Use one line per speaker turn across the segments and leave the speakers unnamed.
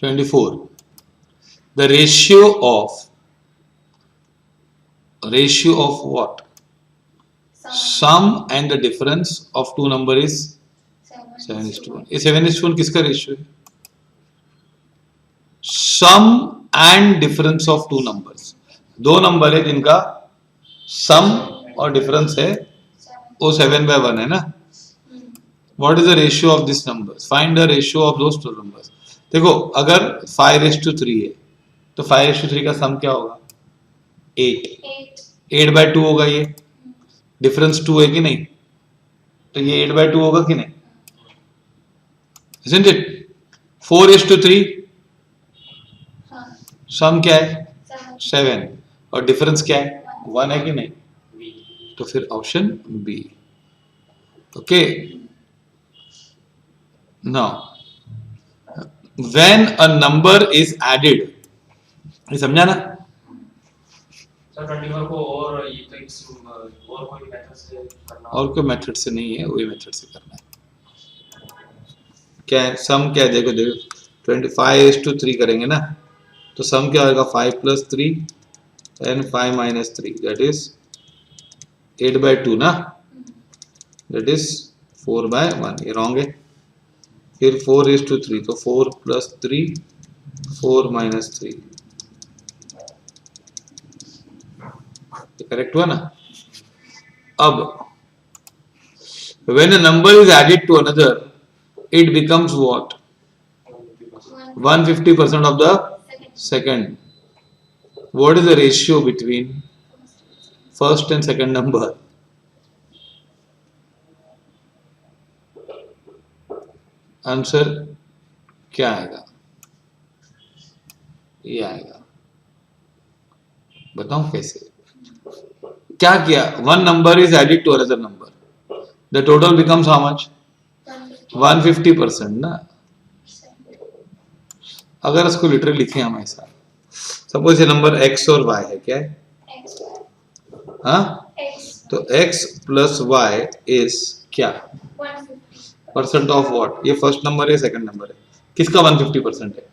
24. The ratio of what? Sum and the difference of two number is 7:1. ये 7:1 किसका ratio है? Sum and difference of two numbers. दो number है जिनका सम और डिफरेंस है वो 7/1 है ना. What is the ratio of this numbers? Find the ratio of those two numbers. देखो अगर 5:3 है तो 5:3 का सम क्या होगा? 8. 8/2 होगा. ये डिफरेंस 2 है कि नहीं? तो ये 8/2 होगा कि नहीं? Isn't it? 4:3 सम क्या है? 7 और डिफरेंस क्या है? 1 है कि नहीं? तो फिर option B. Okay. Now when a number is added, ये समझा ना?
सर 24 को और ये तो और कोई मेथड से करना,
और कोई मेथड से नहीं है, वही मेथड से करना है. क्या है सम? क्या है? देखो 25:3 करेंगे ना तो सम क्या होगा? 5 + 3 and 5 - 3 that is 8/2 ना. that is 4/1. ये रॉन्ग है. फिर 4:3 तो 4 + 3 4 - 3 करेक्ट हुआ ना. अब when a number is added to another it becomes what? 150% of the second. What is the ratio between first and second number? Answer क्या आएगा? ये आएगा. बताऊं कैसे? क्या किया? One number is added to another number, the total becomes how much? 150% ना. अगर इसको लिटरली लिखे हम ऐसा, सपोज ये नंबर x और y है. क्या है? हाँ, तो x + y इज क्या? Percent of what? ये फर्स्ट नंबर है, सेकंड नंबर है. किसका 150% है?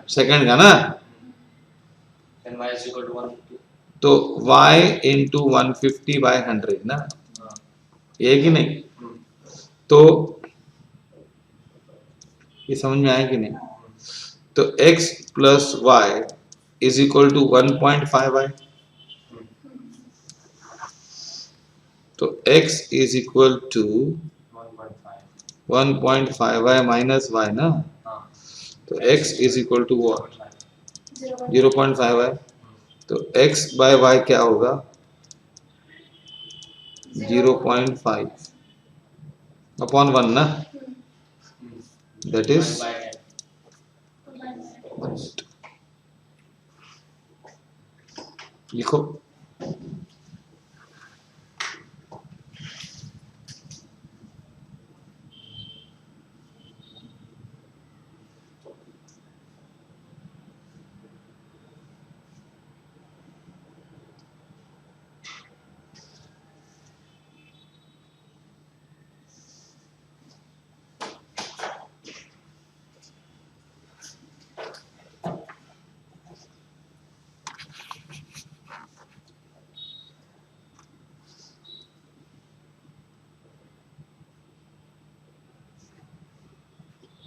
सेकंड का ना.
then y is equal to 150.
तो y into 150/100 ना. ये कि नहीं? तो ये समझ में आया कि नहीं? तो x + y is equal to 1.5y. तो x is equal to 1.5y minus y ना. तो x is equal to what? 0.5y. तो x/y क्या होगा? 0.5 upon 1 ना. that is 1. लिखो.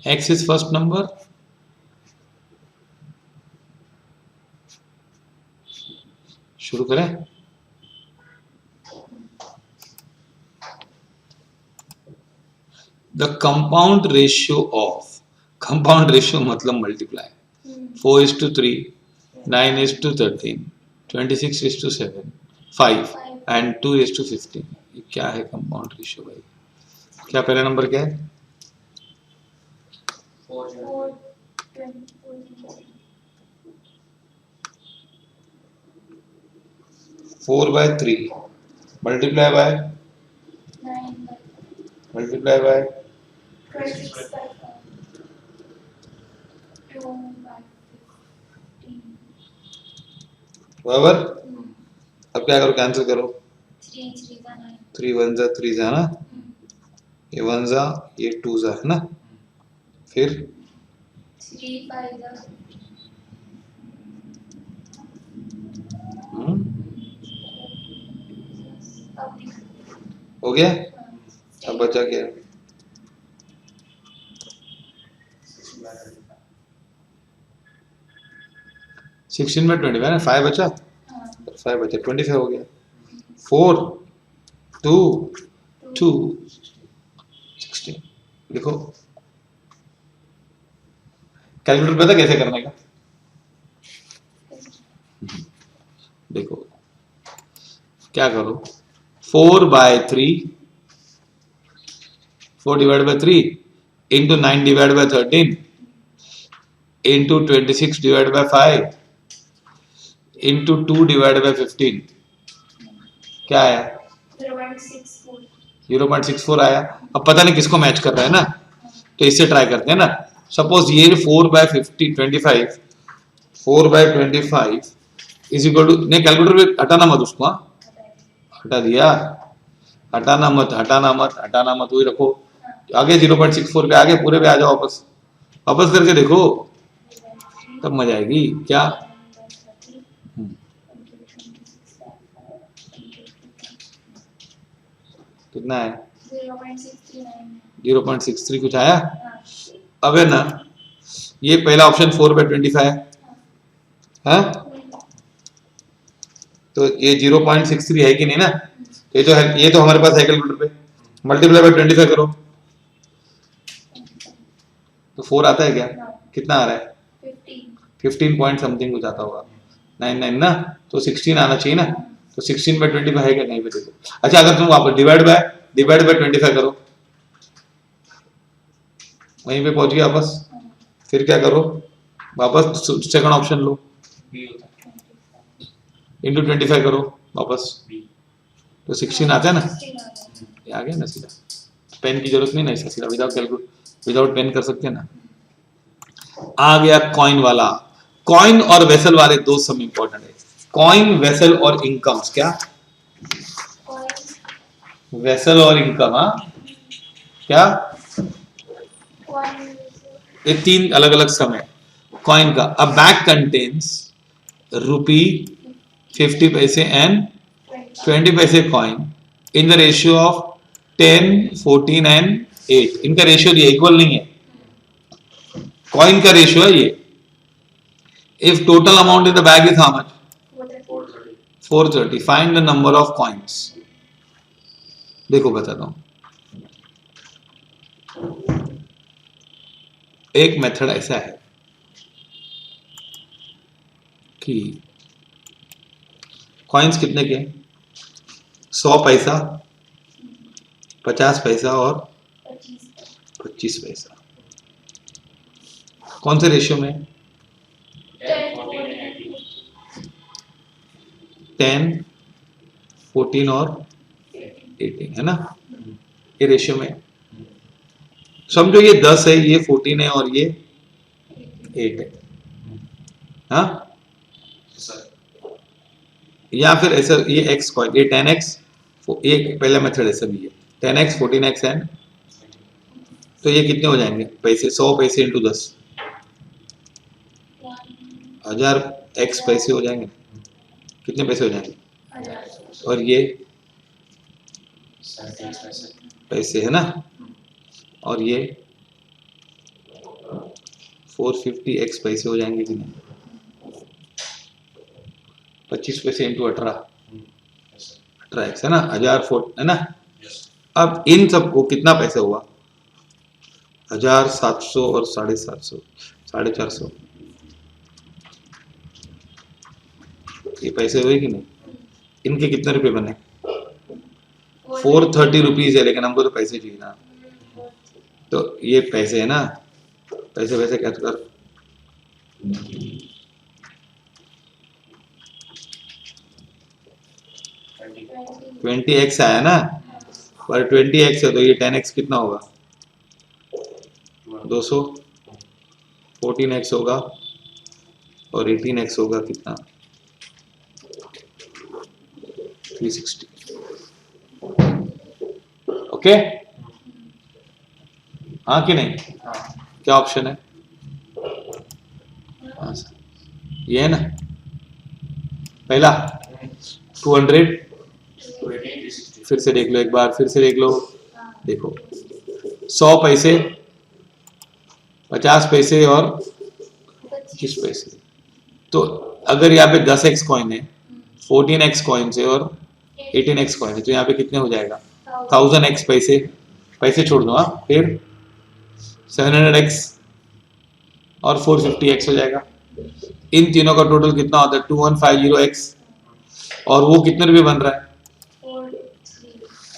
x is first number. शुरू करें. The compound ratio of, compound ratio मतलब मल्टीप्लाई, 4:3 9:13 26:7 5 एंड 2:15. ये क्या है कंपाउंड रेशियो भाई? क्या पहला नंबर क्या है? 4/3 multiply by 2/15. बराबर. अब क्या करो? कैंसिल करो. 3 1 जा 3 जा ना. ये 1 जा, ये 2 जा है ना. फिर
3 5
हम्म, हो गया। अब बचा क्या? 16 में 25 है ना, 5 बचा, 5 बचा, 25 हो गया। 4 2 2 16 लिखो। कैलकुलेटर पता कैसे करने का? देखो क्या करो, 4/3 4 divided by 3 into 9 divided by 13 into 26 divided by 5 into 2 divided by 15 क्या आया?
0.64
0.64 आया। अब पता नहीं किसको मैच कर रहा है ना, तो इससे ट्राई करते हैं ना। सपोज ये 4/25 4/25 इज इक्वल टू, नहीं कैलकुलेटर पे हटाना मत उसको, हाँ हटा दिया, हटाना मत वही रखो। आगे 0.64 पे आगे पूरे पे आ जाओ, वापस वापस करके देखो तब मजा आएगी। क्या? कितना है?
0.639
0.63 कुछ आया। अब है ना, ये पहला ऑप्शन 4/25 है, हाँ? तो ये 0.63 है कि नहीं ना, ये तो है, ये तो हमारे पास है कैलकुलेटर पे। मल्टीप्लाई बाय 25 करो तो 4 आता है क्या? कितना आ रहा है? 15 पॉइंट समथिंग कुछ आता होगा, 99 ना, तो 16 आना चाहिए ना। तो 16/25 है क्या? नहीं पे देखो। अच्छा अगर तुम वापस डिवाइड बाय 25 करो, वहीं पे पहुंच गया वापस। फिर क्या करो, वापस सेकंड ऑप्शन लो,
B होता है
इंटू 25 करो वापस,
B
तो 16 आता है ना।
16 आ गया।
ये आ गया ना सीधा, पेन की जरूरत नहीं ना, इसका सीधा विदाउट कैलकुलेट विदाउट पेन कर सकते हैं ना। आ गया कॉइन वाला। कॉइन और वेसल वाले दो सम इंपॉर्टेंट है। कॉइन, वेसल और इनकम्स। क्या? वेसल और इनकम, हाँ क्या? ये तीन अलग अलग सम है कॉइन का। अ बैग कंटेन्स रुपी 50 पैसे एंड 20 पैसे coin in the ratio of 10 14 and 8। इनका रेशियो ये इक्वल नहीं है, कॉइन का रेशियो है ये। If total amount in the bag is how much?
430
430। Find the number of coins. देखो बताता हूं, एक मेथड ऐसा है कि कॉइन्स कितने के? 100 पैसा, 50 पैसा और 25 पैसा। कौन से रेशियो में?
10 14 and 18
10 14 और 18 है ना, ये रेशियो में। समझो ये 10 है, ये 14 है और ये 8 है, हाँ? या फिर ऐसा, ये एक्स कॉइन, ये 10x, ये पहला मेथड ऐसा भी है, 10x 14x एंड, तो ये कितने हो जाएंगे पैसे? 100 पैसे इंटू 10, 1000 x पैसे हो जाएंगे। कितने पैसे हो जाएंगे? और ये
70 पैसे
पैसे है ना, और ये 450x पैसे हो जाएंगे कि नहीं? 25 पैसे इंटू 18x है ना, 1004 है ना। अब इन सबको कितना पैसे हुआ? 1700 और 750, 450। ये पैसे हुए कि नहीं? इनके कितने रुपए बने? 430 रुपीज है, लेकिन हमको तो पैसे चाहिए ना, तो ये पैसे है ना, पैसे वैसे क्या कर,
ट्वेंटी
20x आया ना, पर 20x है तो ये 10x कितना होगा? 200, 14x होगा और 18x होगा कितना? 360। ओके, हाँ कि नहीं?
हाँ
क्या ऑप्शन है? हाँ, ये है ना पहला 200,
280,
फिर से देख लो एक बार, फिर से देख लो,
हाँ,
देखो 100 पैसे, 50 पैसे और 25 पैसे। तो अगर यहाँ पे 10x कॉइन है, 14x कॉइन है और 18x कॉइन है, तो यहाँ पे कितने हो जाएगा 1000x पैसे, पैसे छोड़ दो, हाँ, फिर 700x और 450x हो जाएगा। इन तीनों का टोटल कितना होता है 2150x, और वो कितने रुपए बन रहा है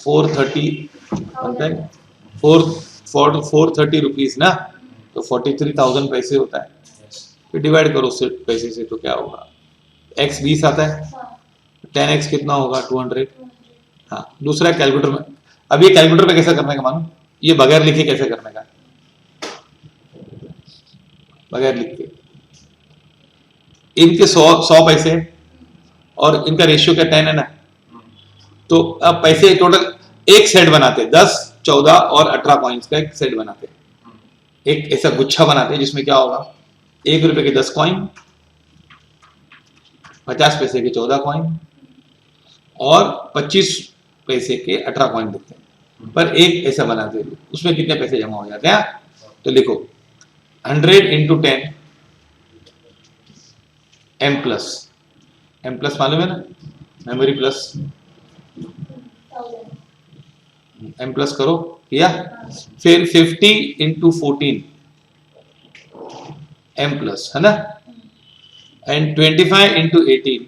430 बनता है 430 रुपीज ना, तो 43,000 पैसे होता है। फिर डिवाइड करो उससे पैसे से तो क्या होगा, x 20 आता है, 10x कितना होगा 200। हाँ, दूसरा कैलकुलेटर में, अब ये कैलकुलेटर पे कैसे करने का मालूम, ये बगैर लिखे कैसे करने का, बगैर लिख के इनके 100 पैसे और इनका रेशियो क्या 10 है ना, तो अब पैसे टोटल एक सेट बनाते, 10, 14 और 18 कॉइन्स का एक सेट बनाते, एक ऐसा गुच्छा बनाते हैं जिसमें क्या होगा 1 रुपए के 10 कॉइन, 50 पैसे के 14 कॉइन और 25 पैसे के 18 कॉइन देते हैं, पर एक ऐसा बनाते हैं, उसमें कितने पैसे जमा हो जाते हैं। तो लिखो 100 इंटू 10 m प्लस मालूम है ना, मेमोरी प्लस m प्लस करो किया, फिर 50 इंटू 14 m प्लस है ना, एंड 25 इंटू 18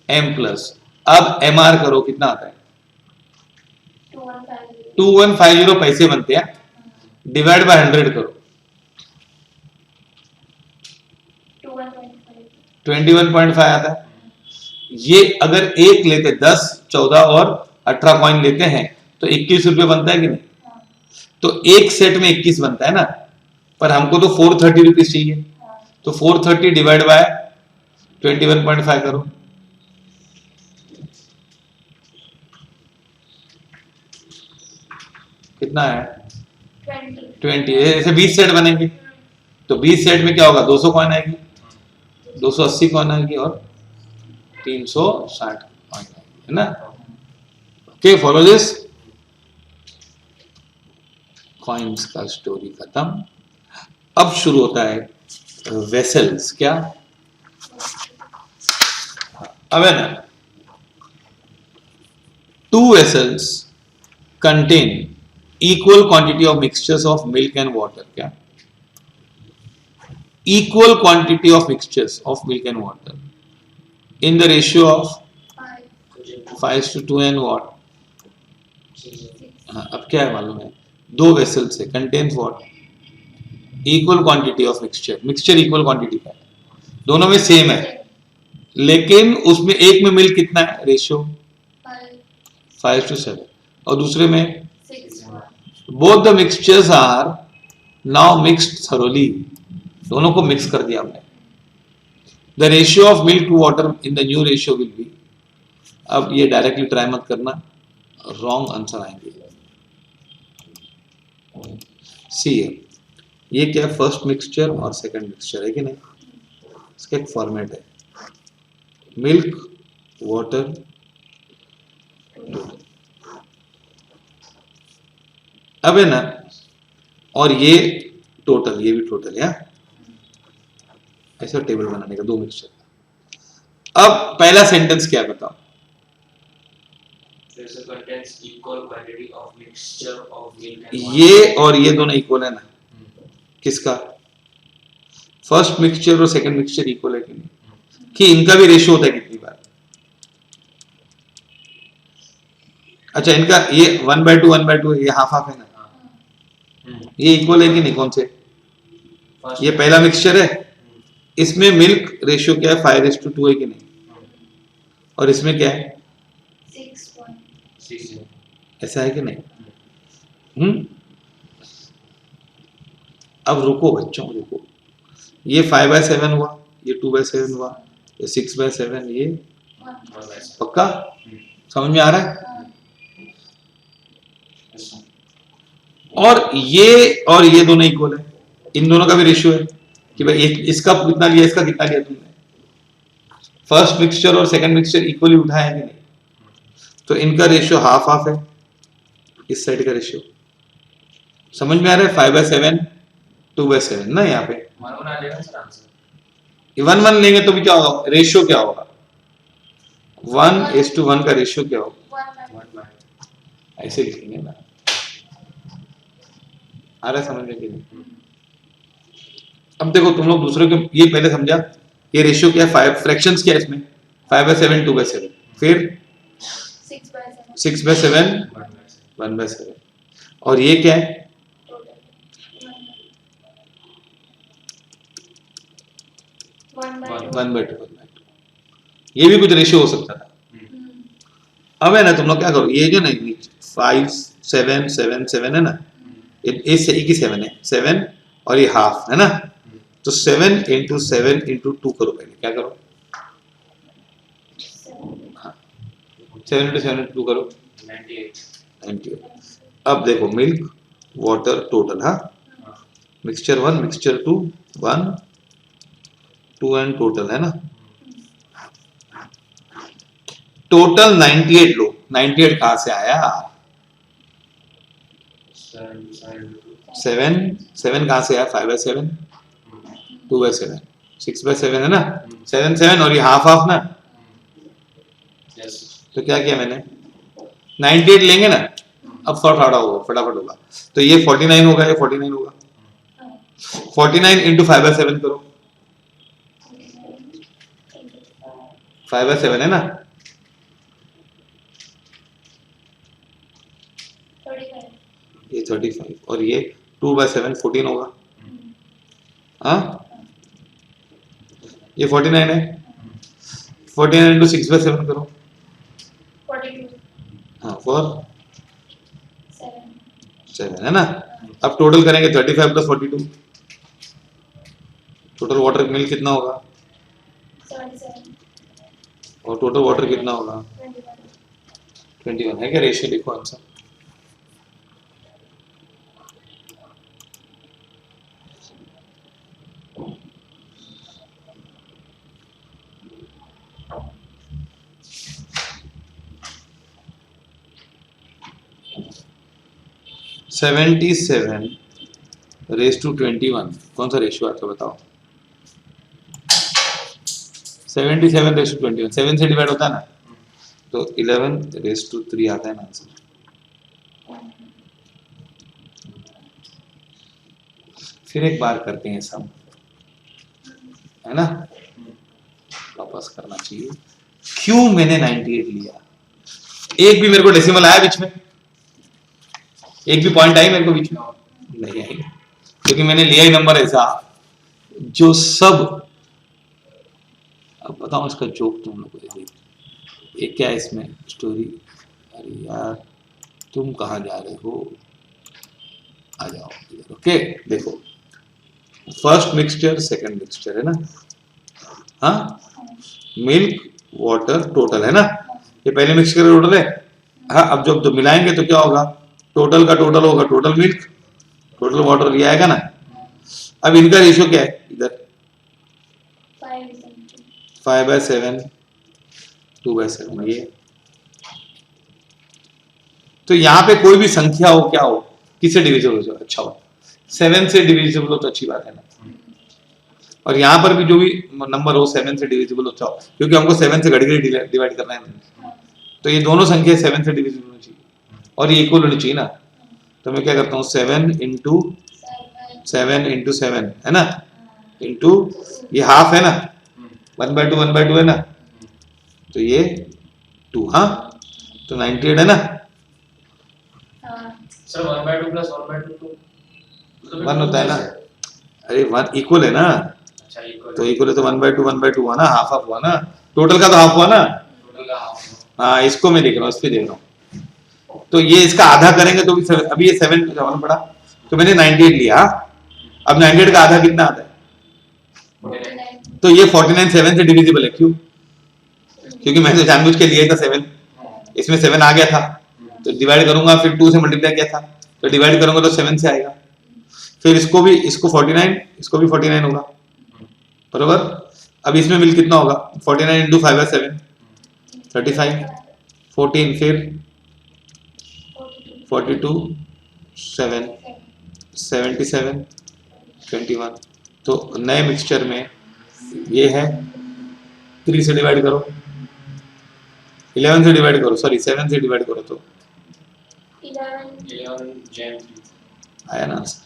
m प्लस। अब mr करो कितना आता है 2150 पैसे बनते हैं, डिवाइड बाय 100 करो 21.5 आता है। ये अगर एक लेते 10, 14 और 18 कॉइन लेते हैं तो 21 रुपये बनता है कि नहीं, तो एक सेट में 21 बनता है ना, पर हमको तो 430 रुपीज चाहिए, तो 430 डिवाइड बाय 21.5 करो, कितना है 20। ऐसे 20 सेट बनेंगे, तो 20 सेट में क्या होगा 200 कॉइन आएगी, 280 कॉइन आएगी और 360 कॉइन आएगी, है ना। Okay, follow this. कॉइन्स का स्टोरी खत्म। अब शुरू होता है वेसल्स। क्या, अब है ना, 2 vessels contain equal quantity of mixtures of milk and water. क्या, equal quantity of mixtures of milk and water in the ratio of 5:2 and what। हाँ, अब क्या है मालूम है, 2 vessels है, contains what, equal quantity of mixture, mixture equal quantity का है, दोनों में सेम है, लेकिन उसमें एक में मिल्क कितना है रेशियो 5:7 और दूसरे में both the mixtures are now mixed thoroughly, दोनों को मिक्स कर दिया हमने। The ratio of milk to water in the new ratio will be, अब ये डायरेक्टली ट्राई मत करना, रॉन्ग आंसर आएंगे। सी, ये क्या, फर्स्ट मिक्सचर और सेकंड मिक्सचर है कि नहीं, इसका एक फॉर्मेट है, मिल्क वाटर, अब है ना, और ये टोटल, ये भी टोटल है, ऐसा टेबल बनाने का 2 मिक्सचर। अब पहला सेंटेंस क्या है बताओ, ये और ये दोनों इक्वल है ना, किसका, फर्स्ट मिक्सचर और सेकंड मिक्सचर इक्वल है कि नहीं, कि इनका भी रेशियो होता है कितनी बार। अच्छा, इनका ये 1/2 1/2 ये हाफ हाफ है ना, ये इक्वल है कि नहीं, कौन से, ये पहला मिक्सचर है, इसमें मिल्क रेशियो क्या है 5:2 है कि नहीं, और इसमें क्या है
6.6,
ऐसा है कि नहीं। अब रुको बच्चों, रुको, ये 5/7 हुआ, ये 2/7 हुआ, ये 6/7, ये पक्का समझ में आ रहा है। और ये दोनों इक्वल है, इन दोनों का भी रेशियो है, कि भाई इसका कितना लिया, इसका कितना लिया तुमने, फर्स्ट मिक्सचर और सेकंड मिक्सचर इक्वली उठाया कि नहीं, तो इनका रेशियो हाफ हाफ है, इस साइड का रेशियो समझ में आ रहा है, 5/7 2/7 ना, यहाँ पे
1 आ जाएगा सर आंसर।
1 लेंगे तो भी क्या होगा, रेशियो क्या होगा, 1:1 का रेशियो क्या होगा,
1 by
1
ऐसे लिखेंगे ना, आ रहा है समझ में कि नहीं। अब देखो तुम लोग दूसरों के, ये पहले समझा, ये रेशियो क्या है, 5 फ्रैक्शंस क्या है इसमें, 5/7 2/7, फिर
6 by 7
6/7 1/7, और ये क्या है,
total 1 by 2
1/2 ये भी कुछ रेशियो हो सकता था। अब है ना तुम लोग क्या करो, ये जो ना 5 7 7 7 है ना, ये से एक ही 7 है, 7 और ये हाफ है ना, तो 7 × 7 × 2 करो, पहले क्या करो, 7 × 7 × 2 करो
98।
अब देखो मिल्क वाटर टोटल, हाँ मिक्सचर 1 मिक्सचर 2 1 2 एंड टोटल है ना, टोटल 98 लो, 98 कहाँ से आया, 7 कहाँ से आया, 5/7 2/7 6/7 है ना, 7 7 और ये हाफ हाफ ना,
यस
तो क्या किया मैंने, 98 लेंगे ना, अब फटाफट होगा, तो ये 49 होगा, ये 49 होगा, 49 × 5/7 करो, 5/7 है ना,
35
ये 35 और ये 2/7 14 होगा, हाँ ये 49 है, 49 × 6/7 करो,
42
हाँ 4
7
7 है ना, अब टोटल करेंगे 35 + 42, टोटल वाटर मिल कितना होगा,
77
और टोटल वाटर कितना होगा
21
21 है क्या, रेशियो लिखो आंसर। (77 raised to 21 कौन सा रेशियो आता है बताओ, 77 raised to 21 7 से डिवाइड होता है ना, तो 11 raised to 3 आता है ना आंसर। फिर एक बार करते हैं सब, है ना, वापस करना चाहिए, क्यों मैंने 98 लिया, एक भी मेरे को डेसिमल आया बीच में, एक भी पॉइंट आई मेरे को बीच में, नहीं आई, क्योंकि मैंने लिया ही नंबर ऐसा जो सब, अब बताओ इसका जोक तुम लोग को, ये क्या है इसमें स्टोरी, अरे यार तुम कहाँ जा रहे हो, आ जाओ इधर, ओके देखो फर्स्ट मिक्सचर सेकंड मिक्सचर है ना, हाँ मिल्क वाटर टोटल है ना, ये पहले मिक्सचर का टोटल है, हाँ अब जब मिलाएंगे तो क्या होगा, टोटल का टोटल होगा टोटल मिल्क टोटल वाटर ये आएगा ना, अब इनका रेशियो क्या है इधर 5/7 2/7 ये, तो यहाँ पे कोई भी संख्या हो क्या हो, किससे डिविजिबल हो, अच्छा हो 7 से डिविजिबल हो तो अच्छी बात है ना, और यहाँ पर भी जो भी नंबर हो 7 से डिविजिबल अच्छा हो, क्योंकि हमको 7 से घड़ी घड़ी डिवाइड करना है, तो ये दोनों संख्या 7 से डिविजिबल होनी चाहिए और ये इक्वल होनी चाहिए ना, तो मैं क्या करता हूँ 7 × 7 है ना, इंटू ये हाफ है ना, 1/2 है ना, तो ये 2, हाँ तो 98 है ना,
सर 1/2 + 1/2 तो
1 होता है ना, अरे 1 इक्वल है ना,
अच्छा इक्वल
तो इक्वल है तो 1/2 हुआ ना, हाफ हाफ हुआ ना, टोटल का तो हाफ हुआ ना,
टोटल का हाफ
हाँ इसको मैं देख रहा हूँ, इस पे देख रहा हूँ, तो ये इसका आधा करेंगे तो भी अभी ये 7 पड़ा, तो मैंने 98 लिया, अब 98 का आधा कितना आता है,
49
तो ये 49 7 से डिविजिबल है, क्यों, क्योंकि मैंने जानबूझ के लिया था 7, इसमें 7 आ गया था, तो डिवाइड करूंगा फिर 2 से मल्टीप्लाई किया था, तो डिवाइड करूंगा तो 7 से आएगा, फिर इसको 49 इसको भी 49 होगा, बरोबर। अब इसमें मिल कितना होगा 49 इंटू 5 बाय 7 35 14 फिर 42 7 77 21। तो नए मिक्सचर में ये है 3 से डिवाइड करो 11 से डिवाइड करो सॉरी 7 से डिवाइड करो तो
11
11 जैन 3
आया ना आंसर।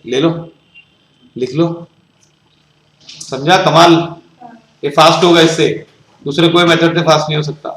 ले लो लिख लो समझा कमाल। ये फास्ट होगा इससे दूसरे कोई मेथड से फास्ट नहीं हो सकता।